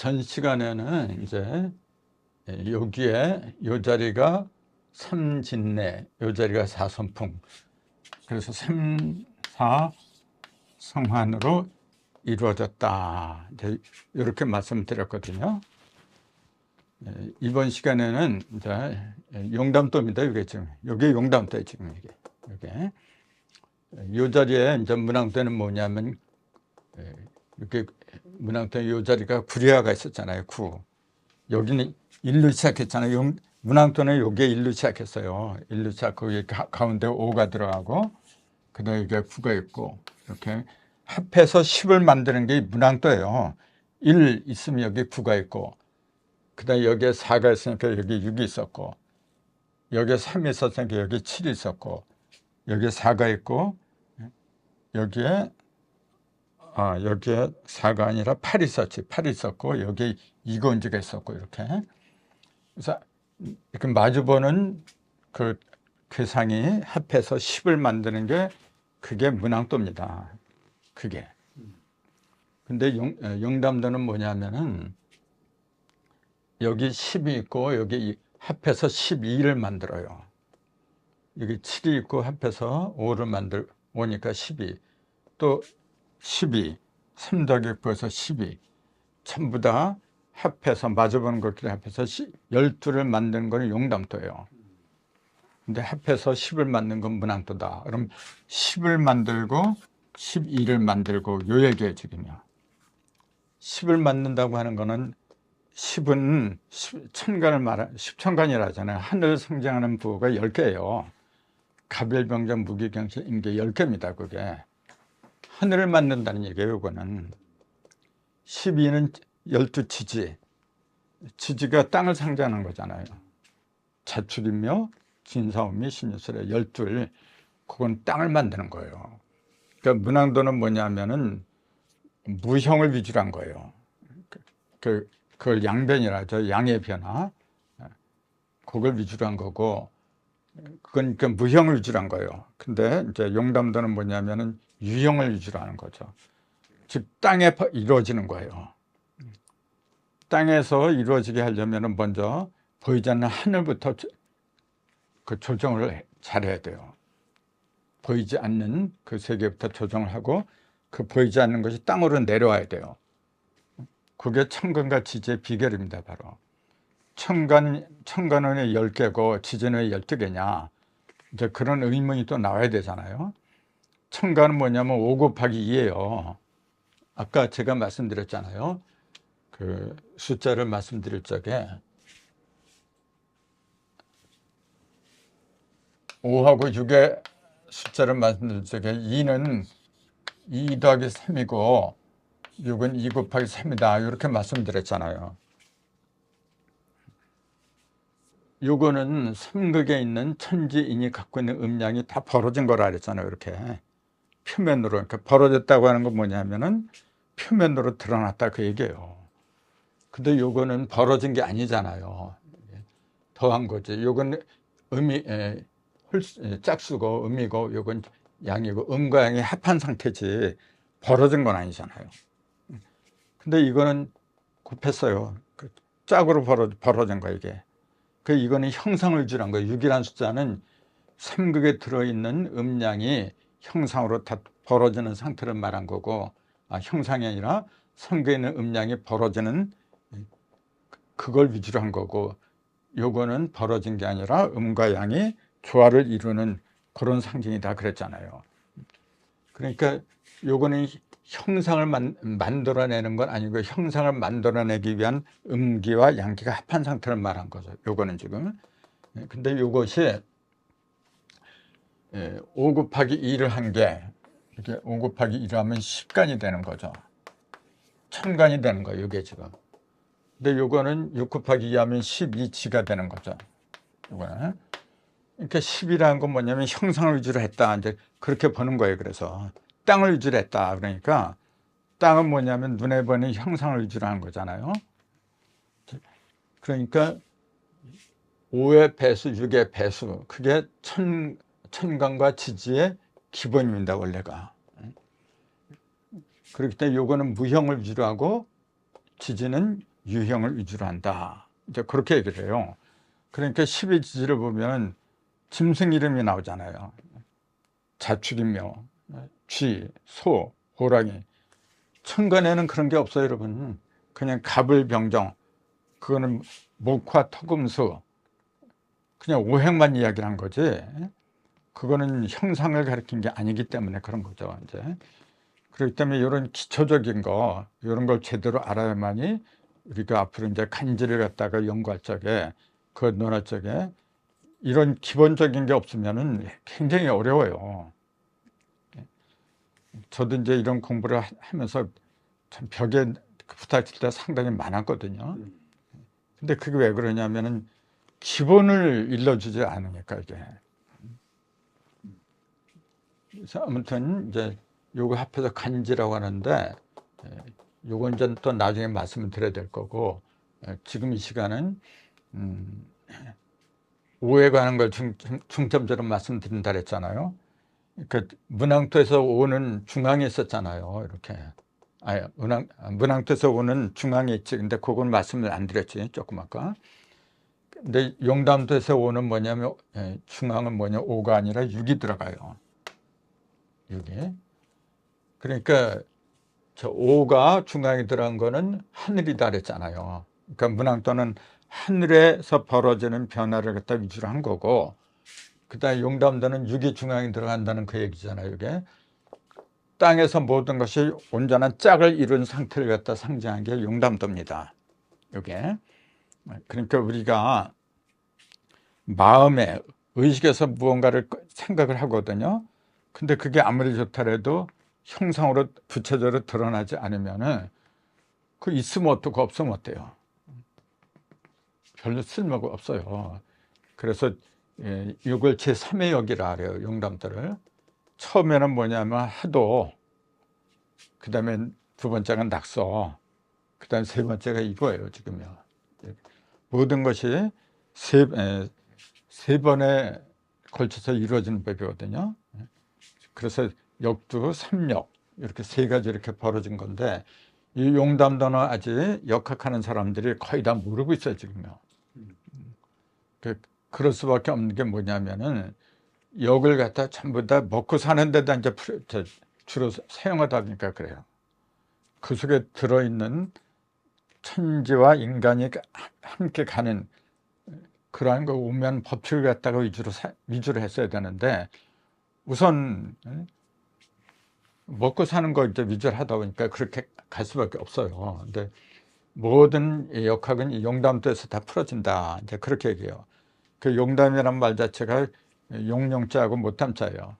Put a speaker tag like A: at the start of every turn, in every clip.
A: 전 시간에는 이제 여기에 요 자리가 삼진내, 요 자리가 사선풍. 그래서 삼사성환으로 이루어졌다. 이제 이렇게 말씀드렸거든요. 이번 시간에는 이제 용담도입니다. 이게 지금 여기 용담도에 지금 이게 요 자리에 이제 문항도는 뭐냐면 이렇게 문항도에 요 자리가 구리화가 있었잖아요. 구. 여기는 일로 시작했잖아요. 문항도는 여기에 일로 시작했어요. 일로 시작하고 여기 가운데 5가 들어가고 그다음에 이게 9가 있고 이렇게 합해서 10을 만드는 게 문항도예요. 1 있으면 여기 9가 있고 그다음에 여기에 4가 있으니까 여기 6이 있었고 여기에 3이 있었으니까 여기 7이 있었고 여기에 4가 있고 여기에 4가 아니라 8이 있었지. 8이 있었고 여기에 이건지가 있었고 이렇게. 그래서 이렇게 마주보는 그 괴상이 합해서 10을 만드는 게 그게 문항도입니다. 그게. 근데 용담도는 뭐냐면은 여기 10이 있고 여기 합해서 12를 만들어요. 여기 7이 있고 합해서 5를 5니까 12. 또 12, 3 더하기 9에서 12. 전부 다 합해서 마주보는 것끼리 합해서 12를 만드는 건 용담도예요. 근데 합해서 10을 만든 건 문항도다. 그럼 10을 만들고 12를 만들고 요 얘기예요, 지금요. 10을 만든다고 하는 거는 10은 십천간이라 하잖아요. 하늘을 상징하는 부호가 10개예요. 가별병정, 무기경실, 임계 10개입니다, 그게. 하늘을 만든다는 얘기예요, 이거는. 12는 12지지. 지지가 땅을 상징하는 거잖아요. 자축이며 진사오미 신유술의 12, 그건 땅을 만드는 거예요. 그러니까 문항도는 뭐냐면은 무형을 위주로 한 거예요. 그걸 양변이라 하죠. 양의 변화. 그걸 위주로 한 거고, 그건 그 무형을 위주로 한 거예요. 근데 이제 용담도는 뭐냐면은 유형을 위주로 하는 거죠. 즉, 땅에 이루어지는 거예요. 땅에서 이루어지게 하려면 먼저 보이지 않는 하늘부터 그 조정을 잘해야 돼요. 보이지 않는 그 세계부터 조정을 하고 그 보이지 않는 것이 땅으로 내려와야 돼요. 그게 천간과 지지의 비결입니다. 바로 천간은 왜 10개고 지지는 왜 12개냐, 이제 그런 의문이 또 나와야 되잖아요. 천간은 뭐냐면 5 곱하기 2예요. 아까 제가 말씀드렸잖아요. 그 숫자를 말씀드릴 적에 5하고 6의 숫자를 말씀드릴 적에 2는 2 더하기 3이고 6은 2 곱하기 3이다. 이렇게 말씀드렸잖아요. 요거는 삼극에 있는 천지인이 갖고 있는 음량이 다 벌어진 거라 그랬잖아요. 이렇게 표면으로. 그러니까 벌어졌다고 하는 건 뭐냐면은 표면으로 드러났다 그 얘기예요. 근데 요거는 벌어진 게 아니잖아요. 더한 거지. 요건 짝수고 음이고 요건 양이고 음과 양이 합한 상태지 벌어진 건 아니잖아요. 근데 이거는 곱했어요. 짝으로 벌어진 거야 이게. 이거는 형상을 위주로 한 거예요. 6이라는 숫자는 삼극에 들어있는 음량이 형상으로 다 벌어지는 상태를 말한 거고, 형상이 아니라 삼극에 있는 음량이 벌어지는 그걸 위주로 한 거고, 요거는 벌어진 게 아니라 음과 양이 조화를 이루는 그런 상징이다 그랬잖아요. 그러니까 요거는 형상을 만들어내는 건 아니고 형상을 만들어내기 위한 음기와 양기가 합한 상태를 말한 거죠. 요거는 지금. 근데 요것이 5 곱하기 2를 한 게 이렇게 5 곱하기 2를 하면 10간이 되는 거죠. 1000간이 되는 거예요. 요게 지금. 근데 요거는 6 곱하기 2 하면 12지가 되는 거죠. 요거는. 그러니까 10이라는 건 뭐냐면 형상을 위주로 했다. 이제 그렇게 보는 거예요. 그래서 땅을 위주로 했다. 그러니까 땅은 뭐냐면 눈에 보이는 형상을 위주로 하는 거잖아요. 그러니까 5의 배수, 6의 배수, 그게 천간과 지지의 기본입니다. 원래가. 그렇기 때문에 요거는 무형을 위주로 하고 지지는 유형을 위주로 한다. 이제 그렇게 얘기를 해요. 그러니까 12지지를 보면 짐승 이름이 나오잖아요. 자축인묘, 쥐, 소, 호랑이. 천간에는 그런 게 없어요, 여러분. 그냥 갑을병정, 그거는 목화 토금수, 그냥 오행만 이야기를 한 거지. 그거는 형상을 가리킨 게 아니기 때문에 그런 거죠, 이제. 그렇기 때문에 이런 기초적인 거, 이런 걸 제대로 알아야만이 우리가 앞으로 이제 간지를 갖다가 연구할 적에, 그 논할 적에 이런 기본적인 게 없으면은 굉장히 어려워요. 저도 이제 이런 공부를 하면서 참 벽에 부딪힐 때 상당히 많았거든요. 근데 그게 왜 그러냐면은 기본을 일러주지 않으니까 이게. 그래서 아무튼 이제 요거 합해서 간지라고 하는데, 요건 이제 또 나중에 말씀을 드려야 될 거고, 지금 이 시간은 오에 관한 걸 중점적으로 말씀드린다 그랬잖아요. 그 문왕토에서 오는 중앙에 있었잖아요. 이렇게. 문왕토에서 오는 중앙에 있지. 근데 그건 말씀을 안 드렸지. 조금 아까. 근데 용담토에서 오는 뭐냐면, 중앙은 뭐냐, 오가 아니라 6이 들어가요. 6이. 그러니까 저 오가 중앙에 들어간 거는 하늘이다 그랬잖아요. 그러니까 문왕토는 하늘에서 벌어지는 변화를 갖다 위주로 한 거고, 그다음에 용담도는 6이 중앙에 들어간다는 그 얘기잖아요. 이게 땅에서 모든 것이 온전한 짝을 이룬 상태를 갖다 상징한 게 용담도입니다. 이게 그러니까 우리가 마음에 의식에서 무언가를 생각을 하거든요. 근데 그게 아무리 좋더라도 형상으로 구체적으로 드러나지 않으면은 그 있으면 어떻고 없으면 어때요? 별로 쓸모가 없어요. 그래서 이걸 제3의 역이라 그래요. 용담들을. 처음에는 뭐냐면 하도, 그 다음에 두 번째가 낙서, 그 다음에 세 번째가 이거예요. 지금요. 모든 것이 세 번에 걸쳐서 이루어지는 법이거든요. 그래서 역두, 삼역 이렇게 세 가지 이렇게 벌어진 건데, 이 용담도는 아직 역학하는 사람들이 거의 다 모르고 있어요. 지금요. 그럴 수밖에 없는 게 뭐냐면은 역을 갖다 전부 다 먹고 사는 데다 이제 주로 사용하다 보니까 그래요. 그 속에 들어있는 천지와 인간이 함께 가는 그러한 거 오면 법칙을 갖다가 위주로 했어야 되는데, 우선 먹고 사는 거 이제 위주로 하다 보니까 그렇게 갈 수밖에 없어요. 근데 모든 역학은 이 용담도에서 다 풀어진다. 이제 그렇게 얘기해요. 그 용담이란 말 자체가 용용자하고 못함자예요.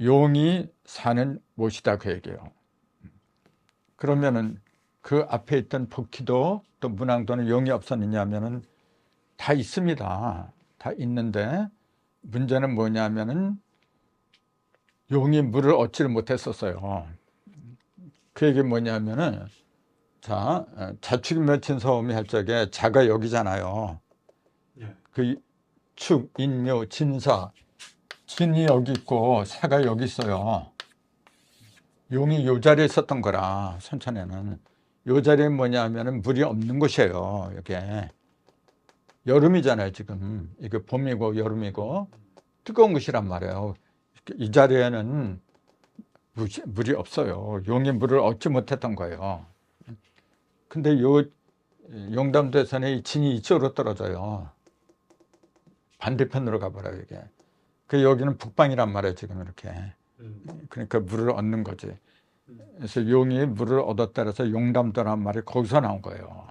A: 용이 사는 못이다 그 얘기예요. 그러면은 그 앞에 있던 복희도 또 문왕도는 용이 없었느냐면은 다 있습니다. 다 있는데 문제는 뭐냐면은 용이 물을 얻지를 못했었어요. 그 얘기 뭐냐면은 자축인묘진서음이 할 적에 자가 여기잖아요. 그 축, 인묘, 진사, 진이 여기 있고 사가 여기 있어요. 용이 요 자리에 있었던 거라. 선천에는 요 자리에 뭐냐면은 물이 없는 곳이에요. 이게 여름이잖아요. 지금 이게 봄이고 여름이고 뜨거운 곳이란 말이에요. 이 자리에는 물이 없어요. 용이 물을 얻지 못했던 거예요. 근데 요 용담도에서는 이 진이 이쪽으로 떨어져요. 반대편으로 가버려요. 이게 그 여기는 북방이란 말이에요. 지금 이렇게. 그러니까 물을 얻는 거지. 그래서 용이 물을 얻었다 그래서 용담도란 말이 거기서 나온 거예요.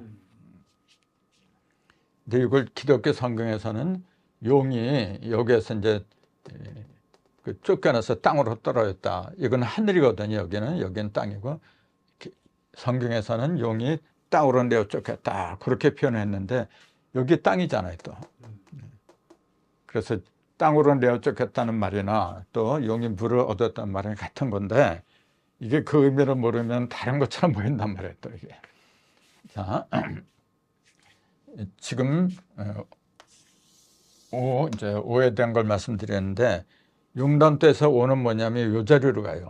A: 근데 이걸 기독교 성경에서는 용이 여기에서 이제 그 쫓겨나서 땅으로 떨어졌다. 이건 하늘이거든요. 여기는 땅이고, 성경에서는 용이 땅으로 내어 쫓겼다. 그렇게 표현했는데 여기 땅이잖아요. 또. 그래서 땅으로 내어 쫓겼다는 말이나 또 용이 물을 얻었다는 말은 같은 건데, 이게 그 의미를 모르면 다른 것처럼 보인단 말이에요. 또 이게. 자, 지금 이제 오에 대한 걸 말씀드렸는데, 용담도에서 오는 뭐냐면 요 자리로 가요.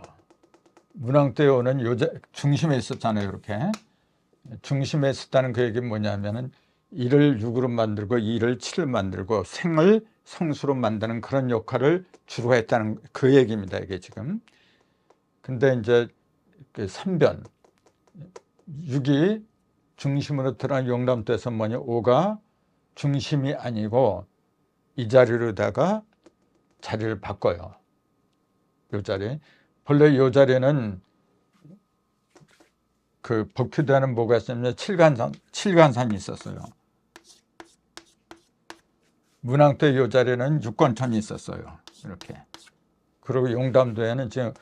A: 문왕도에 오는 중심에 있었잖아요. 이렇게. 중심에 있었다는 그 얘기는 뭐냐면은 1을 6으로 만들고 2를 7로 만들고 생을 성수로 만드는 그런 역할을 주로 했다는 그 얘기입니다. 이게 지금. 근데 이제 그 3변 6이 중심으로 들어간 용담도에서 뭐냐 5가 중심이 아니고 이 자리로다가 자리를 바꿔요. 이 자리. 본래 이 자리는 그 법규대는 뭐가 있었냐면 칠간산이 있었어요. 문왕도의 이 자리는 육건천이 있었어요. 이렇게. 그리고 용담도에는 지금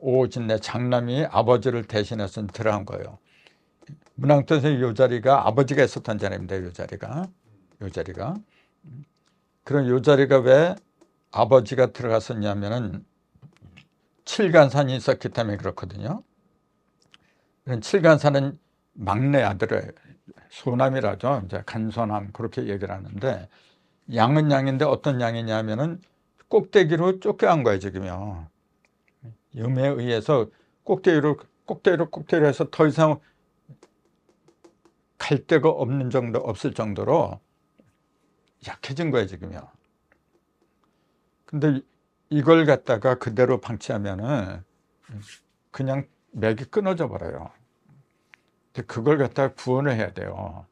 A: 오진내 장남이 아버지를 대신해서 들어간 거예요. 문왕도에서 이 자리가 아버지가 있었던 자리입니다. 이 자리가. 이 자리가. 그럼 이 자리가 왜 아버지가 들어갔었냐면은 칠간산이 있었기 때문에 그렇거든요. 칠간산은 막내 아들의 소남이라죠. 이제 간소남 그렇게 얘기를 하는데 양은 양인데 어떤 양이냐면은 꼭대기로 쫓겨간 거예요 지금요. 염에 의해서 꼭대기로 해서 더 이상 갈 데가 없을 정도로 약해진 거예요 지금요. 근데 이걸 갖다가 그대로 방치하면은 그냥 맥이 끊어져 버려요. 근데 그걸 갖다가 구원을 해야 돼요.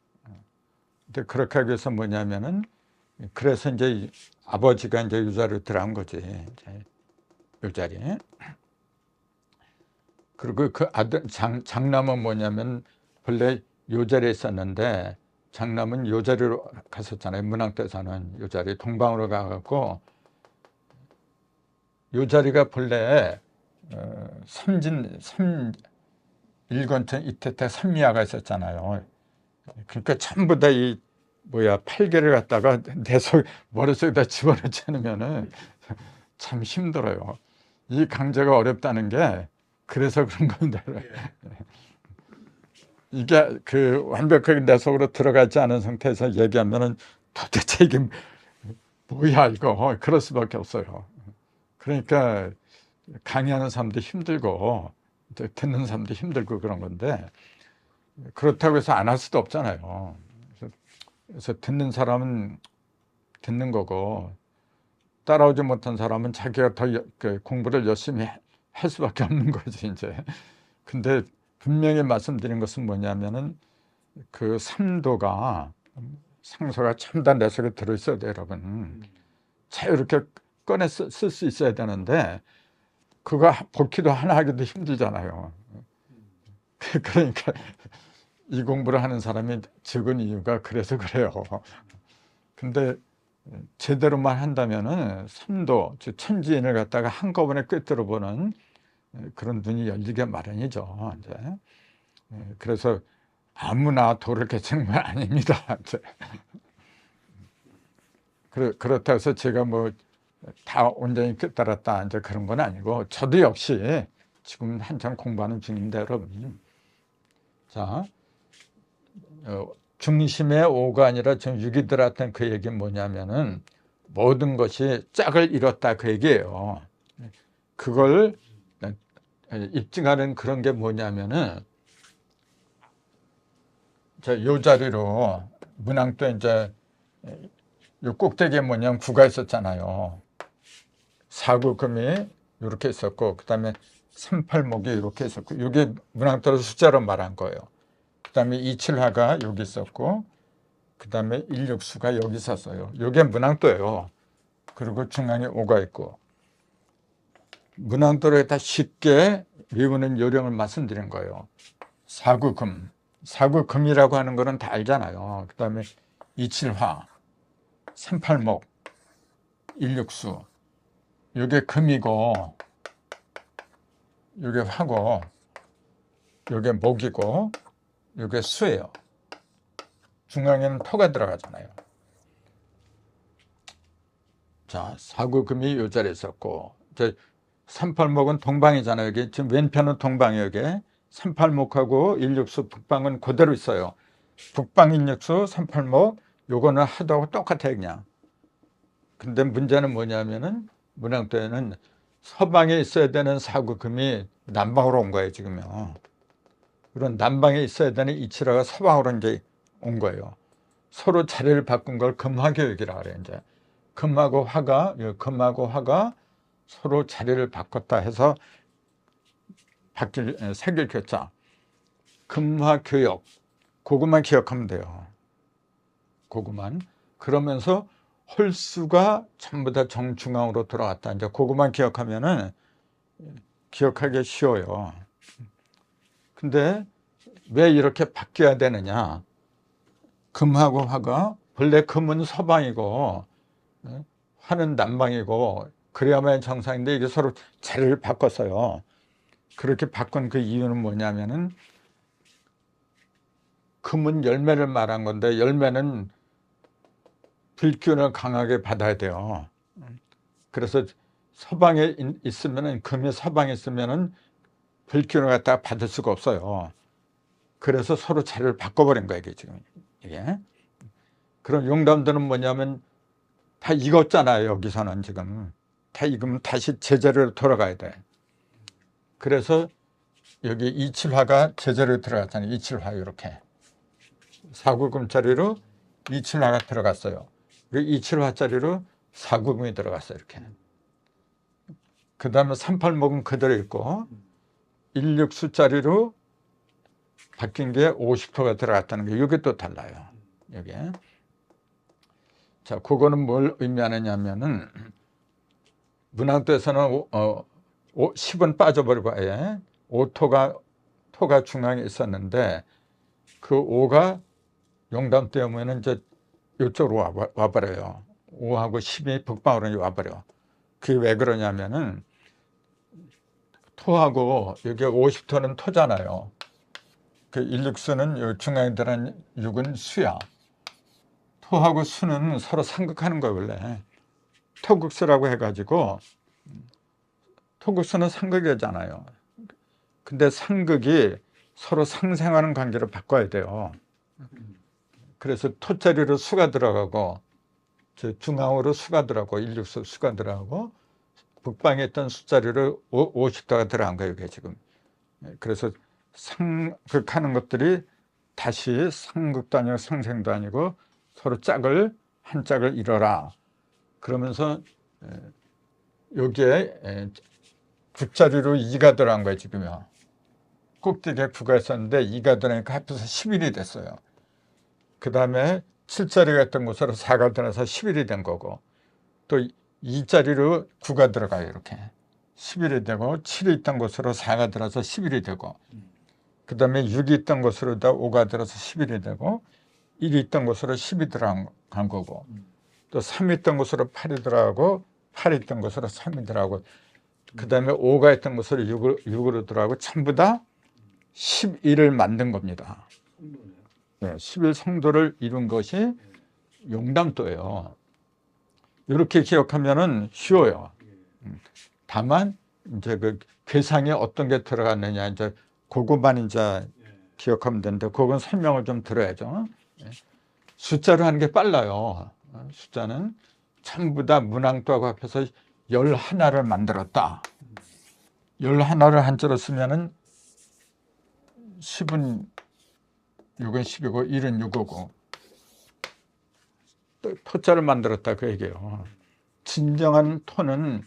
A: 근데 그렇게 하기 위해서 뭐냐면은 그래서 이제 아버지가 이제 이 자리로 들어간 거지. 이제 이 자리에. 그리고 그 아들 장남은 뭐냐면 본래 요 자리에 있었는데 장남은 요 자리로 갔었잖아요. 문왕대사는 요 자리 동방으로 가갖고 요 자리가 본래 일권천 이태태 삼미야가 있었잖아요. 그러니까 전부 다 이 팔개를 갖다가 머릿속에다 집어넣지 않으면은 참 힘들어요. 이 강제가 어렵다는 게 그래서 그런 겁니다. 이게 그 완벽하게 내 속으로 들어가지 않은 상태에서 얘기하면은 도대체 이게 뭐야 이거 그럴 수밖에 없어요. 그러니까 강의하는 사람도 힘들고 듣는 사람도 힘들고 그런 건데 그렇다고 해서 안 할 수도 없잖아요. 그래서 듣는 사람은 듣는 거고 따라오지 못한 사람은 자기가 더 공부를 열심히 할 수밖에 없는 거지 이제. 근데 분명히 말씀드린 것은 뭐냐면은 그 삼도가 상소가 첨단 내 속에 들어있어야 돼요, 여러분. 자유롭게 꺼내 쓸 수 있어야 되는데 그거 복기도 하나 하기도 힘들잖아요. 그러니까 이 공부를 하는 사람이 적은 이유가 그래서 그래요. 근데 제대로만 한다면은 삼도, 즉 천지인을 갖다가 한꺼번에 꿰뚫어 보는 그런 눈이 열리게 마련이죠. 이제. 그래서 아무나 도를 개척한 건 아닙니다. 그렇다고 해서 제가 뭐 다 온전히 깨달았다 이제 그런 건 아니고 저도 역시 지금 한참 공부하는 중입니다, 여러분. 자, 중심의 5가 아니라 지금 6이 들어왔던 그 얘기는 뭐냐면은 모든 것이 짝을 이뤘다 그 얘기예요. 그걸 입증하는 그런 게 뭐냐면은 요 자리로 문왕도 이제 요 꼭대기에 뭐냐면 9가 있었잖아요. 4구금이 이렇게 있었고 그 다음에 38목이 이렇게 있었고 이게 문왕도로 숫자로 말한 거예요. 그 다음에 27화가 여기 있었고 그 다음에 16수가 여기 있었어요. 이게 문왕도예요. 그리고 중앙에 5가 있고 문왕도를 다 쉽게 외우는 요령을 말씀드린 거예요. 4구금. 4구금이라고 하는 거는 다 알잖아요. 그 다음에 27화, 38목, 16수. 이게 금이고 이게 화고 이게 목이고 이게 수예요. 중앙에는 토가 들어가잖아요. 자, 4구금이 이 자리에 있었고 38목은 동방이잖아요. 여기 지금 왼편은 동방이에요. 여기 38목하고 16수 북방은 그대로 있어요. 북방 16수 38목 요거는 하도하고 똑같아요 그냥. 근데 문제는 뭐냐면은 문왕도에는 서방에 있어야 되는 4구금이 남방으로 온 거예요 지금요. 그런 남방에 있어야 되는 이치라가 서방으로 이제 온 거예요. 서로 자리를 바꾼 걸 금화교육이라 그래요. 이제 금하고 화가 서로 자리를 바꿨다 해서 새길 교자 금화교육, 그것만 기억하면 돼요. 그것만. 그러면서 홀수가 전부 다 정중앙으로 돌아갔다. 이제 그것만 기억하면은 기억하기 쉬워요. 근데 왜 이렇게 바뀌어야 되느냐? 금하고 화가, 본래 금은 서방이고 화는 남방이고 그래야만 정상인데 이게 서로 자리를 바꿨어요. 그렇게 바꾼 그 이유는 뭐냐면은 금은 열매를 말한 건데 열매는 불균을 강하게 받아야 돼요. 그래서 서방에 있으면은, 금이 서방에 있으면은 불균을 갖다가 받을 수가 없어요. 그래서 서로 자리를 바꿔버린 거예요, 이게. 그럼 용담들은 뭐냐면 다 익었잖아요, 여기서는 지금. 다 익으면 다시 제자리로 돌아가야 돼. 그래서 여기 이칠화가 제자리로 들어갔잖아요. 이칠화 이렇게. 사구금짜리로 이칠화가 들어갔어요. 그리고 이칠화짜리로 사구금이 들어갔어요, 이렇게. 그 다음에 38목은 그대로 있고 16수짜리로 바뀐 게 50토가 들어갔다는 게 이게 또 달라요. 여기에. 자, 그거는 뭘 의미하느냐면은 문학도에서는 10은 빠져버리고 아예 5토가 중앙에 있었는데 그 5가 용담 때문에는 이제 이쪽으로 와버려요. 5하고 10이 북방으로 와버려. 그게 왜 그러냐면은 토하고 여기 50토는 토잖아요. 그 일육수는 중앙에 들어간 6은 수야. 토하고 수는 서로 상극하는 거예요, 원래. 토극수라고 해가지고 토극수는 상극이잖아요. 근데 상극이 서로 상생하는 관계로 바꿔야 돼요. 그래서 토자리로 수가 들어가고 중앙으로 수가 들어가고 일육수 수가 들어가고 북방에 있던 수자리로 50도가 들어간 거예요, 이게 지금. 그래서 상극하는 것들이 다시 상극도 아니고 상생도 아니고 서로 한 짝을 이뤄라. 그러면서 여기에 9자리로 2가 들어간 거예요, 지금요. 꼭대기에 9가 있었는데 2가 들어가니까 합해서 11이 됐어요. 그 다음에 7자리가 있던 곳으로 4가 들어가서 11이 된 거고 또 2자리로 9가 들어가요, 이렇게. 11이 되고 7이 있던 곳으로 4가 들어서 11이 되고 그 다음에 6이 있던 곳으로 5가 들어서 11이 되고 1이 있던 곳으로 10이 들어간 거고 또 3이 있던 곳으로 8이 들어가고 8이 있던 곳으로 3이 들어가고 그 다음에 5가 있던 곳으로 6으로 들어가고 전부 다 11을 만든 겁니다. 네, 11성도를 이룬 것이 용담도예요. 이렇게 기억하면은 쉬워요. 다만 이제 그 괴상에 어떤 게 들어갔느냐 이제 그것만 이제 기억하면 되는데 그건 설명을 좀 들어야죠. 숫자로 하는 게 빨라요. 숫자는 전부 다 문항도하고 합해서 11을 만들었다. 11을 한자로 쓰면은 10은 6은 10이고 1은 6이고 토자를 만들었다 그 얘기예요. 진정한 토는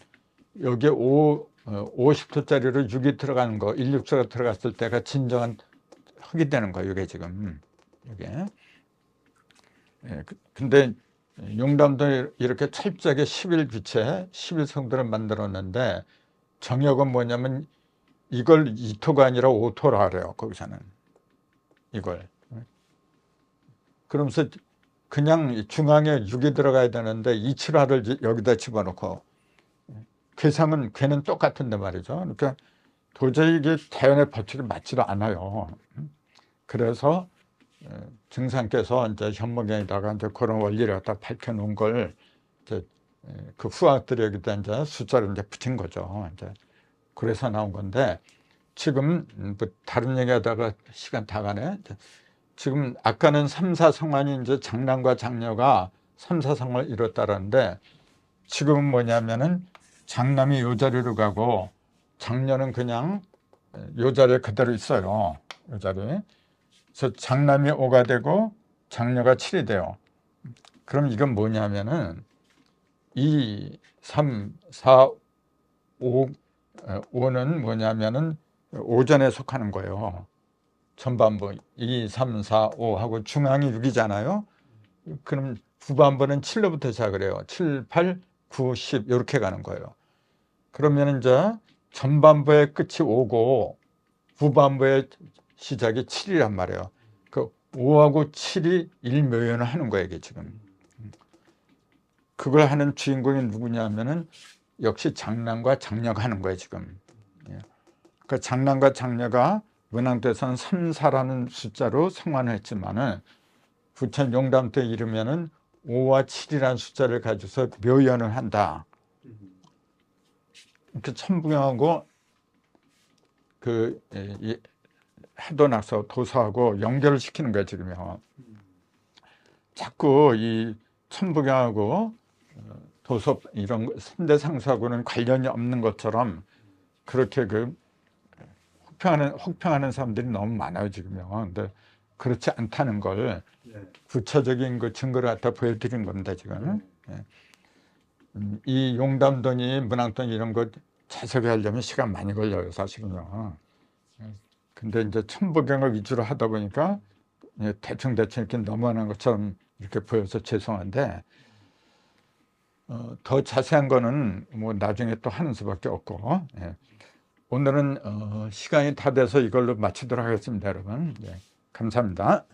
A: 여기에 50토짜리로 6이 들어가는 거, 16수가 들어갔을 때가 진정한 흙이 되는 거예요. 이게 지금 이게. 근데 용담도 이렇게 철저하게 11비체, 11성도를 만들었는데 정역은 뭐냐면 이걸 2토가 아니라 5토라 그래요. 거기서는 이걸. 그러면서 그냥 중앙에 6이 들어가야 되는데 이칠화를 여기다 집어넣고 괴는 똑같은데 말이죠. 그러니까 도저히 이게 태연의 법칙이 맞지도 않아요. 그래서 증상께서 이제 현목경에다가 이제 그런 원리를 갖다 밝혀놓은 걸 이제 그 후학들이 여기다 이제 숫자를 이제 붙인 거죠. 이제 그래서 나온 건데 지금 뭐 다른 얘기하다가 시간 다 가네. 지금 아까는 3사성환이 이제 장남과 장녀가 3사성을 이뤘다는데 지금은 뭐냐면은 장남이 요 자리로 가고 장녀는 그냥 요 자리에 그대로 있어요. 이 자리. 그래서 장남이 5가 되고 장녀가 7이 돼요. 그럼 이건 뭐냐면은 2, 3, 4, 5, 5는 뭐냐면은 오전에 속하는 거예요. 전반부 2, 3, 4, 5하고 중앙이 6이잖아요. 그럼 후반부는 7로부터 시작을 해요. 7, 8, 9, 10 이렇게 가는 거예요. 그러면 이제 전반부의 끝이 5고 후반부의 시작이 7이란 말이에요. 그 5하고 7이 일묘연을 하는 거예요, 이게 지금. 그걸 하는 주인공이 누구냐면은 역시 장남과 장녀가 하는 거예요, 지금. 그 장남과 장녀가 문항도에서는 3, 4라는 숫자로 성환을 했지만은 부천 용담 때 이르면은 5와 7이라는 숫자를 가지고서 묘연을 한다. 이렇게 천부경하고 그 해도낙서 도서하고 연결을 시키는 거예요, 지금요. 자꾸 이 천부경하고 도서 이런 3대 상수하고는 관련이 없는 것처럼 그렇게 그 혹평하는 사람들이 너무 많아요, 지금요. 근데 그렇지 않다는 걸 구체적인 그 증거를 갖다 보여드린 겁니다, 지금. 이 용담동이 문항동 이런 거 자세히 하려면 시간 많이 걸려요, 사실은요. 근데 이제 천부경을 위주로 하다 보니까 대충 이렇게 넘어가는 것처럼 이렇게 보여서 죄송한데, 더 자세한 거는 뭐 나중에 또 하는 수밖에 없고, 오늘은 시간이 다 돼서 이걸로 마치도록 하겠습니다, 여러분. 감사합니다.